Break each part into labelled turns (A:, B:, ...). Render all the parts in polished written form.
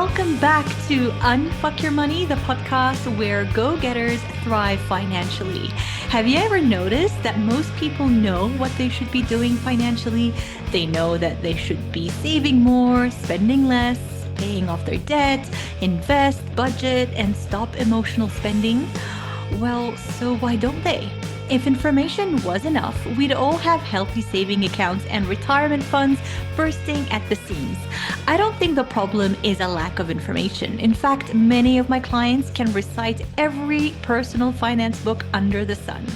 A: welcome back to Unfuck Your Money, the podcast where go-getters thrive financially. Have you ever noticed that most people know what they should be doing financially? They know that they should be saving more, spending less, paying off their debt, invest, budget, and stop emotional spending. Well, so why don't they? If information was enough, we'd all have healthy saving accounts and retirement funds bursting at the seams. I don't think the problem is a lack of information. In fact, many of my clients can recite every personal finance book under the sun.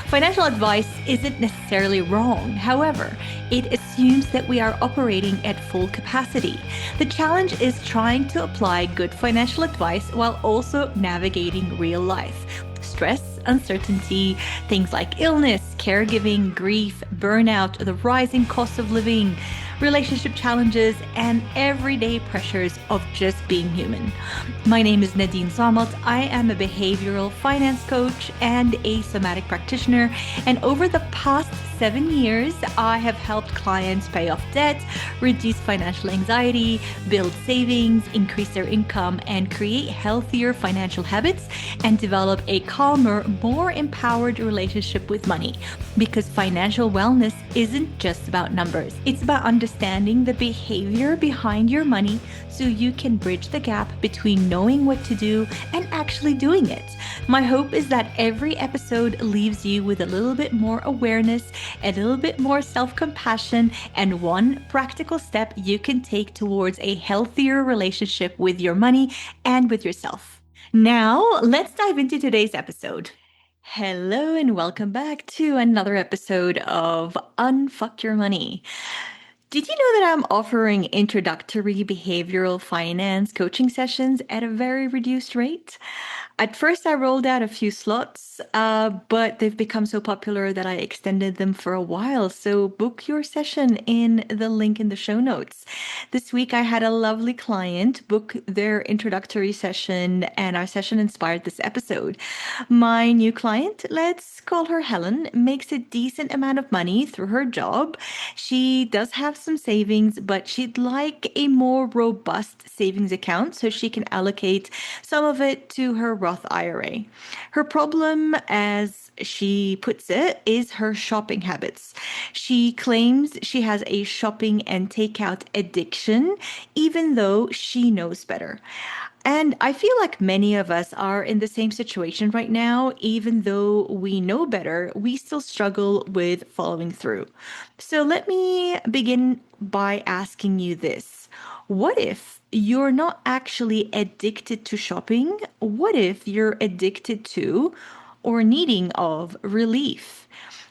A: Financial advice isn't necessarily wrong. However, it assumes that we are operating at full capacity. The challenge is trying to apply good financial advice while also navigating real life. Stress, uncertainty, things like illness, caregiving, grief, burnout, the rising cost of living, relationship challenges, and everyday pressures of just being human. My name is Nadz. I am a behavioral finance coach and a somatic practitioner, and over the past 7 years, I have helped clients pay off debt, reduce financial anxiety, build savings, increase their income, and create healthier financial habits and develop a calmer, more empowered relationship with money. Because financial wellness isn't just about numbers. It's about understanding the behavior behind your money so you can bridge the gap between knowing what to do and actually doing it. My hope is that every episode leaves you with a little bit more awareness, a little bit more self-compassion, and one practical step you can take towards a healthier relationship with your money and with yourself. Now, let's dive into today's episode. Hello and welcome back to another episode of Unfuck Your Money. Did you know that I'm offering introductory behavioral finance coaching sessions at a very reduced rate? At first, I rolled out a few slots, but they've become so popular that I extended them for a while. So book your session in the link in the show notes. This week, I had a lovely client book their introductory session, and our session inspired this episode. My new client, let's call her Helen, makes a decent amount of money through her job. She does have some savings, but she'd like a more robust savings account so she can allocate some of it to her Roth IRA. Her problem, as she puts it, is her shopping habits. She claims she has a shopping and takeout addiction, even though she knows better. And I feel like many of us are in the same situation right now. Even though we know better, we still struggle with following through. So let me begin by asking you this. What if you're not actually addicted to shopping? What if you're addicted to or needing of relief?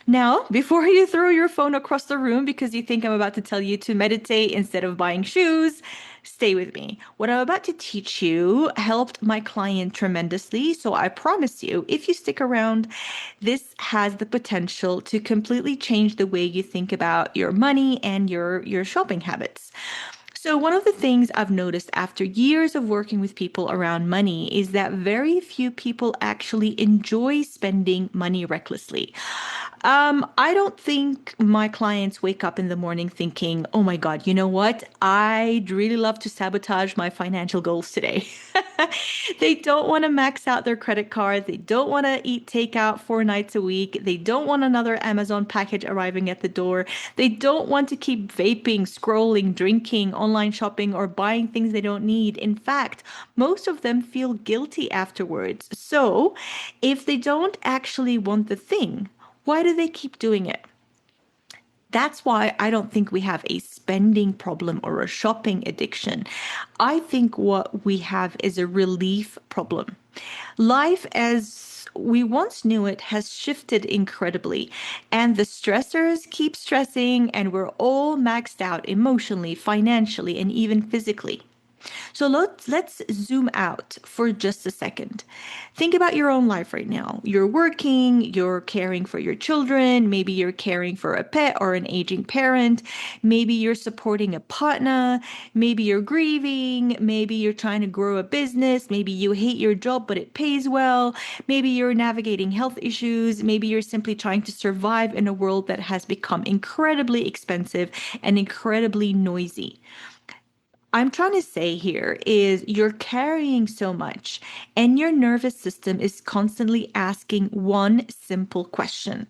A: Now, before you throw your phone across the room because you think I'm about to tell you to meditate instead of buying shoes, stay with me. What I'm about to teach you helped my client tremendously. So I promise you, if you stick around, this has the potential to completely change the way you think about your money and your shopping habits. So one of the things I've noticed after years of working with people around money is that very few people actually enjoy spending money recklessly. I don't think my clients wake up in the morning thinking, oh my God, you know what? I'd really love to sabotage my financial goals today. They don't want to max out their credit card. They don't want to eat takeout 4 nights a week. They don't want another Amazon package arriving at the door. They don't want to keep vaping, scrolling, drinking, online shopping, or buying things they don't need. In fact, most of them feel guilty afterwards. So if they don't actually want the thing, why do they keep doing it? That's why I don't think we have a spending problem or a shopping addiction. I think what we have is a relief problem. Life as we once knew it has shifted incredibly, and the stressors keep stressing, and we're all maxed out emotionally, financially, and even physically. So let's zoom out for just a second. Think about your own life right now. You're working, you're caring for your children, maybe you're caring for a pet or an aging parent, maybe you're supporting a partner, maybe you're grieving, maybe you're trying to grow a business, maybe you hate your job but it pays well, maybe you're navigating health issues, maybe you're simply trying to survive in a world that has become incredibly expensive and incredibly noisy. I'm trying to say here is you're carrying so much, and your nervous system is constantly asking one simple question.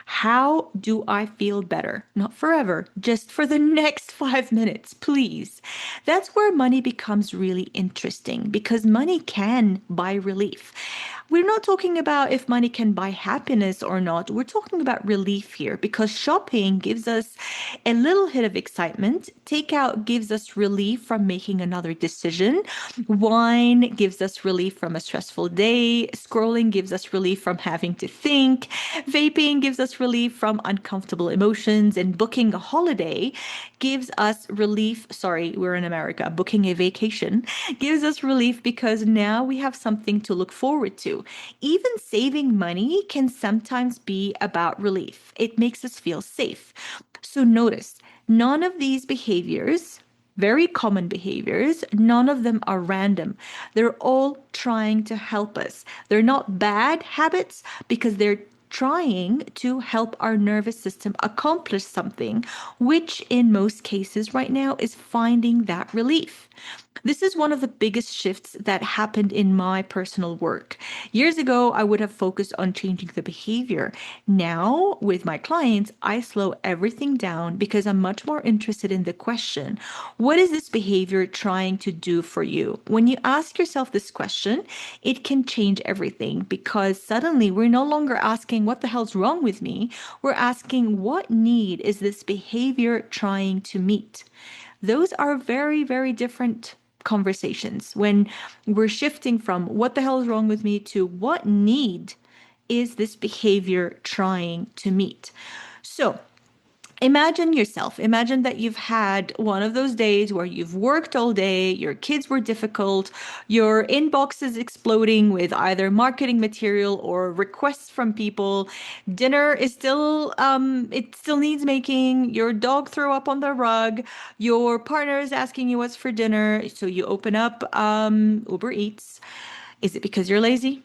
A: How do I feel better? Not forever, just for the next 5 minutes, please. That's where money becomes really interesting because money can buy relief. We're not talking about if money can buy happiness or not. We're talking about relief here because shopping gives us a little hit of excitement. Takeout gives us relief from making another decision. Wine gives us relief from a stressful day. Scrolling gives us relief from having to think. Vaping gives us relief from uncomfortable emotions. And booking a holiday gives us relief. Sorry, we're in America. Booking a vacation gives us relief because now we have something to look forward to. Even saving money can sometimes be about relief. It makes us feel safe. So notice, none of these behaviors, very common behaviors, none of them are random. They're all trying to help us. They're not bad habits because they're trying to help our nervous system accomplish something, which in most cases right now is finding that relief. This is one of the biggest shifts that happened in my personal work. Years ago, I would have focused on changing the behavior. Now, with my clients, I slow everything down because I'm much more interested in the question, what is this behavior trying to do for you? When you ask yourself this question, it can change everything because suddenly we're no longer asking, what the hell's wrong with me? We're asking, what need is this behavior trying to meet? Those are very, very different conversations when we're shifting from what the hell is wrong with me to what need is this behavior trying to meet. So imagine yourself. Imagine that you've had one of those days where you've worked all day, your kids were difficult, your inbox is exploding with either marketing material or requests from people. Dinner is still, it still needs making. Your dog threw up on the rug. Your partner is asking you what's for dinner. So you open up Uber Eats. Is it because you're lazy?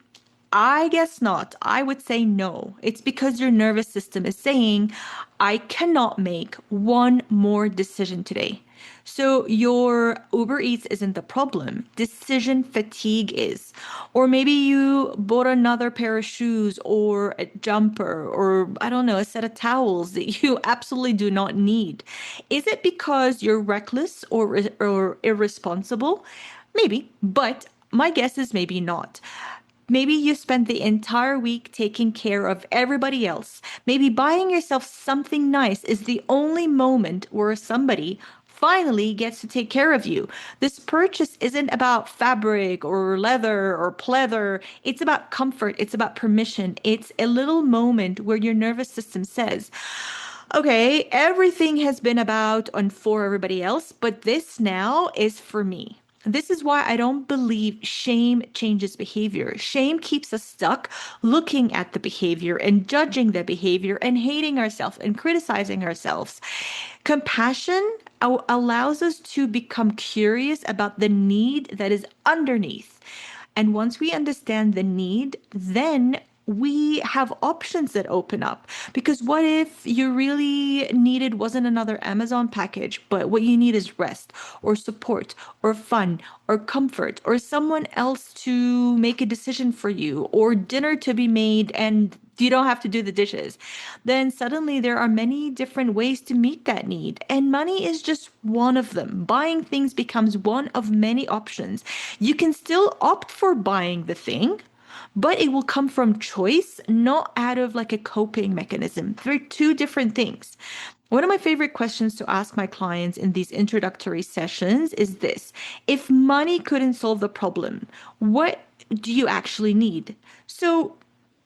A: I guess not. I would say no. It's because your nervous system is saying, I cannot make one more decision today. So your Uber Eats isn't the problem. Decision fatigue is. Or maybe you bought another pair of shoes or a jumper or I don't know, a set of towels that you absolutely do not need. Is it because you're reckless or irresponsible? Maybe, but my guess is maybe not. Maybe you spent the entire week taking care of everybody else. Maybe buying yourself something nice is the only moment where somebody finally gets to take care of you. This purchase isn't about fabric or leather or pleather. It's about comfort. It's about permission. It's a little moment where your nervous system says, okay, everything has been about and for everybody else, but this now is for me. This is why I don't believe shame changes behavior. Shame keeps us stuck looking at the behavior and judging the behavior and hating ourselves and criticizing ourselves. Compassion allows us to become curious about the need that is underneath. And once we understand the need, then we have options that open up. Because what if you really needed wasn't another Amazon package, but what you need is rest or support or fun or comfort or someone else to make a decision for you or dinner to be made and you don't have to do the dishes, then suddenly there are many different ways to meet that need. And money is just one of them. Buying things becomes one of many options. You can still opt for buying the thing, but it will come from choice, not out of like a coping mechanism. They're two different things. One of my favorite questions to ask my clients in these introductory sessions is this: if money couldn't solve the problem, what do you actually need? So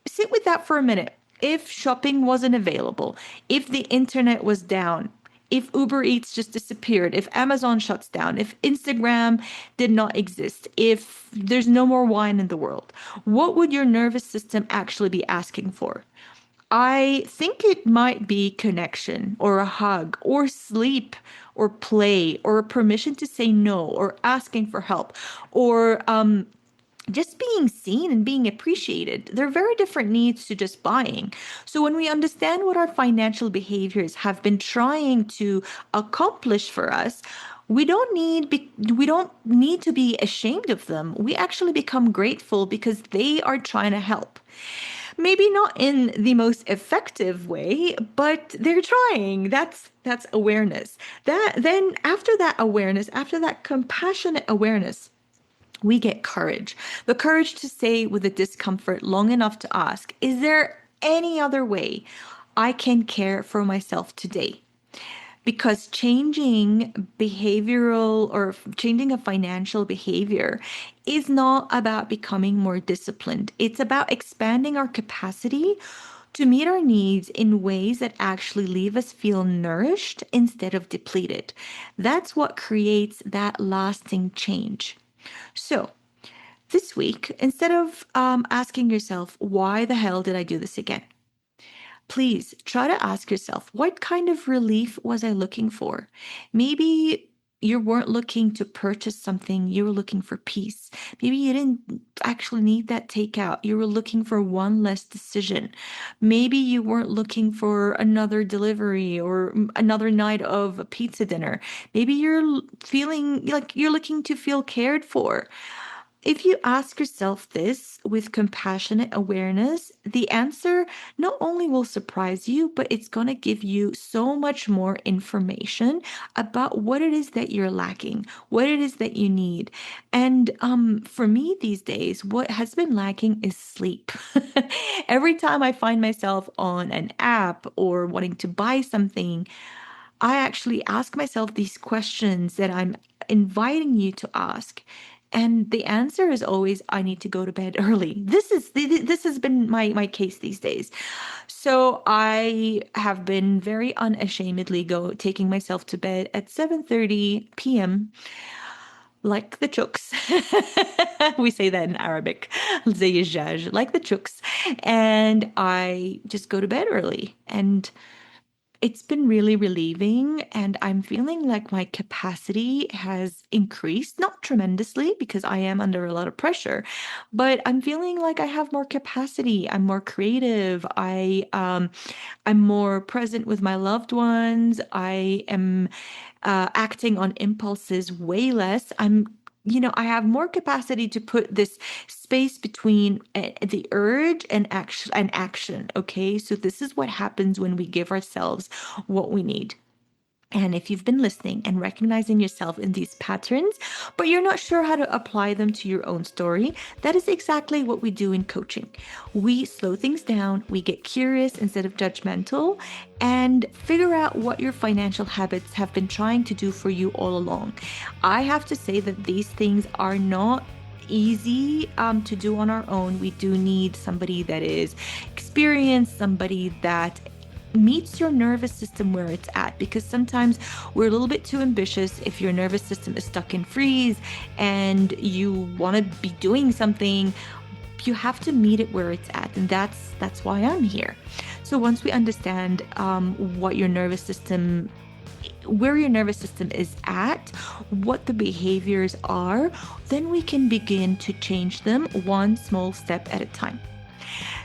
A: sit with that for a minute. If shopping wasn't available, if the internet was down, if Uber Eats just disappeared, if Amazon shuts down, if Instagram did not exist, if there's no more wine in the world, what would your nervous system actually be asking for? I think it might be connection or a hug or sleep or play or permission to say no or asking for help or just being seen and being appreciated. They're very different needs to just buying. So when we understand what our financial behaviors have been trying to accomplish for us, We don't need to be ashamed of them. We actually become grateful because they are trying to help. Maybe not in the most effective way, but they're trying. That's awareness. That then after that awareness, after that compassionate awareness, we get courage. The courage to stay with the discomfort long enough to ask, is there any other way I can care for myself today? Because changing behavioral or changing a financial behavior is not about becoming more disciplined. It's about expanding our capacity to meet our needs in ways that actually leave us feel nourished instead of depleted. That's what creates that lasting change. So, this week, instead of asking yourself, why the hell did I do this again? Please try to ask yourself, what kind of relief was I looking for? Maybe you weren't looking to purchase something, you were looking for peace. Maybe you didn't actually need that takeout, you were looking for one less decision. Maybe you weren't looking for another delivery or another night of a pizza dinner. Maybe you're feeling like you're looking to feel cared for. If you ask yourself this with compassionate awareness, the answer not only will surprise you, but it's going to give you so much more information about what it is that you're lacking, what it is that you need. And for me these days, what has been lacking is sleep. Every time I find myself on an app or wanting to buy something, I actually ask myself these questions that I'm inviting you to ask. And the answer is always, I need to go to bed early. This has been my case these days. So I have been very unashamedly taking myself to bed at 7:30 p.m. like the chooks. We say that in Arabic, زي الدجاج, like the chooks. And I just go to bed early. And it's been really relieving, and I'm feeling like my capacity has increased, not tremendously because I am under a lot of pressure, but I'm feeling like I have more capacity. I'm more creative. I'm more present with my loved ones. I am acting on impulses way less. I have more capacity to put this space between the urge and action. Okay. So this is what happens when we give ourselves what we need. And if you've been listening and recognizing yourself in these patterns, but you're not sure how to apply them to your own story, that is exactly what we do in coaching. We slow things down, we get curious instead of judgmental, and figure out what your financial habits have been trying to do for you all along. I have to say that these things are not easy to do on our own. We do need somebody that is experienced, somebody that meets your nervous system where it's at, because sometimes we're a little bit too ambitious. If your nervous system is stuck in freeze and you want to be doing something, you have to meet it where it's at, and that's why I'm here. So once we understand where your nervous system is at, what the behaviors are, then we can begin to change them one small step at a time.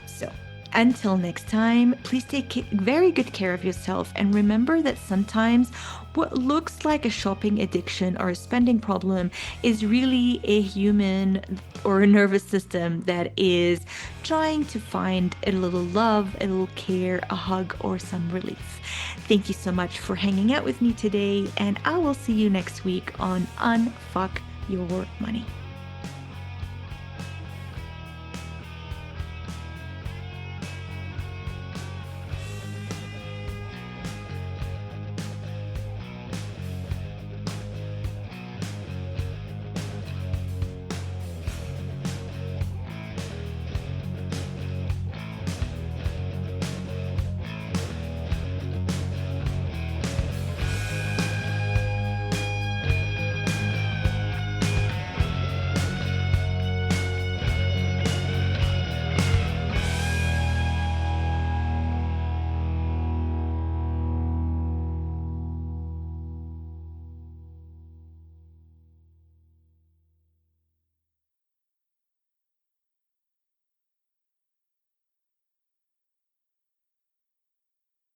A: So until next time, please take very good care of yourself, and remember that sometimes what looks like a shopping addiction or a spending problem is really a human or a nervous system that is trying to find a little love, a little care, a hug, or some relief. Thank you so much for hanging out with me today, and I will see you next week on Unfuck Your Money.